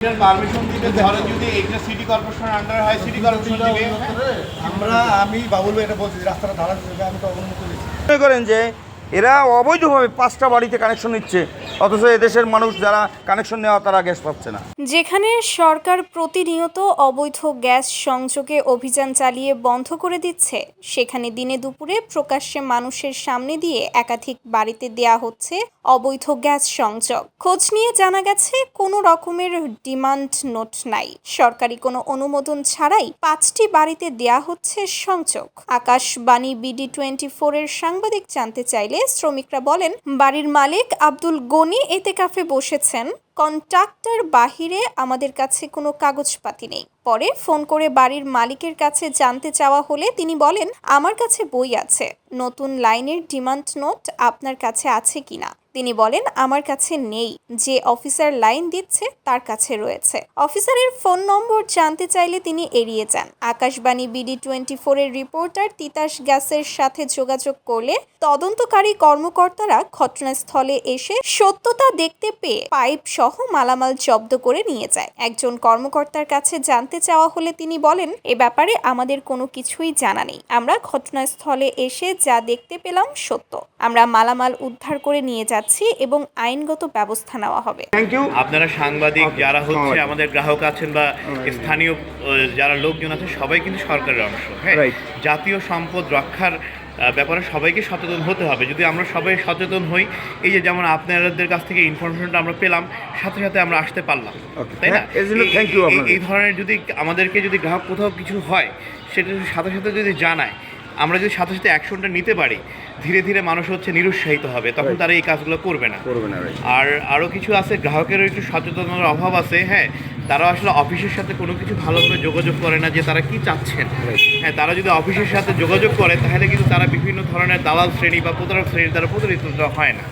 Permission দিতে ধরেন যদি এটা সিটি কর্পোরেশনের আন্ডারে হয় সিটি কর্পোরেশন দিবে। আমি বাবুল ভাই এটা বলছি রাস্তাটা ঢালার জন্য আমি তো অনুমতি দিচ্ছি। মনে করেন যে এরা অবৈধভাবে 5টা বাড়িতে কানেকশন নিচ্ছে, অথচ এদেশের মানুষ যারা কানেকশন নেওয়া তারা গ্যাস পাচ্ছে না। যেখানে সরকার প্রতিনিয়ত অবৈধ গ্যাস সংযোগে অভিযান চালিয়ে বন্ধ করে দিচ্ছে, সেখানে দিনে দুপুরে প্রকাশ্যে মানুষের সামনে দিয়ে একাধিক বাড়িতে দেয়া হচ্ছে অবৈধ গ্যাস সংযোগ। খোঁজ নিয়ে জানা গেছে কোনো রকমের ডিমান্ড নোট নাই, সরকারি কোনো অনুমোদন ছাড়াই 5টি বাড়িতে দেয়া হচ্ছে সংযোগ। আকাশবাণী BD24 এর সাংবাদিক জানতে চাইলে শ্রমিকরা বলেন, বাড়ির মালিক আব্দুল গনি এতে কাফে বসেছেন, কন্ট্রাক্টর বাহিরে আমাদের কাছে কোনো কাগজপাতি নেই। পরে ফোন করে বাড়ির মালিকের কাছে জানতে চাওয়া হলে তিনি বলেন, আমার কাছে বই আছে, নতুন লাইনের ডিমান্ড নোট আপনার কাছে আছে কিনা। তিনি বলেন, আমার কাছে নেই, যে অফিসার লাইন দিচ্ছে তার কাছে রয়েছে। অফিসারের ফোন নম্বর জানতে চাইলে তিনি এড়িয়ে যান। আকাশবাণী BD24 এর রিপোর্টার তিতাস গ্যাসের সাথে যোগাযোগ করলে তদন্তকারী কর্মকর্তারা ঘটনাস্থলে এসে সত্যতা দেখতে পেয়ে পাইপ সহ মালামাল জব্দ করে নিয়ে যায়। একজন কর্মকর্তার কাছে জানতে চাওয়া হলে তিনি বলেন, এ ব্যাপারে আমাদের কোনো কিছুই জানা নেই, আমরা ঘটনাস্থলে এসে যা দেখতে পেলাম সত্য, আমরা মালামাল উদ্ধার করে নিয়ে যাচ্ছি এবং আইনগত ব্যবস্থা নেওয়া হবে। Thank you. আপনারা সাংবাদিক যারা হচ্ছে আমাদের গ্রাহক আছেন বা স্থানীয় যারা লোকজন আছে সবাই কিন্তু সরকারের অংশ। হ্যাঁ, Right. জাতীয় সম্পদ রক্ষার ব্যাপারে সবাইকে সচেতন হতে হবে। যদি আমরা সবাই সচেতন হই, এই যে যেমন আপনাদের কাছ থেকে ইনফরমেশনটা আমরা পেলাম, সাথে সাথে আমরা আসতে পারলাম, তাই না? Thank you. এই ধরনের যদি আমাদেরকে যদি গ্রাহক কোথাও কিছু হয় সেটা সাথে সাথে যদি জানায়, আমরা যদি সাথে সাথে অ্যাকশনটা নিতে পারি, ধীরে ধীরে মানুষ হচ্ছে নিরুৎসাহিত হবে, তখন তারা এই কাজগুলো করবে না। আর আরও কিছু আছে, গ্রাহকেরও একটু সচেতনতার অভাব আছে। হ্যাঁ, তারা আসলে অফিসের সাথে কোনো কিছু ভালোভাবে যোগাযোগ করে না যে তারা কি চাচ্ছেন। হ্যাঁ, তারা যদি অফিসের সাথে যোগাযোগ করে তাহলে কিন্তু তারা বিভিন্ন ধরনের দালাল শ্রেণী বা প্রতারক শ্রেণীর দ্বারা প্রতারিত হয় না।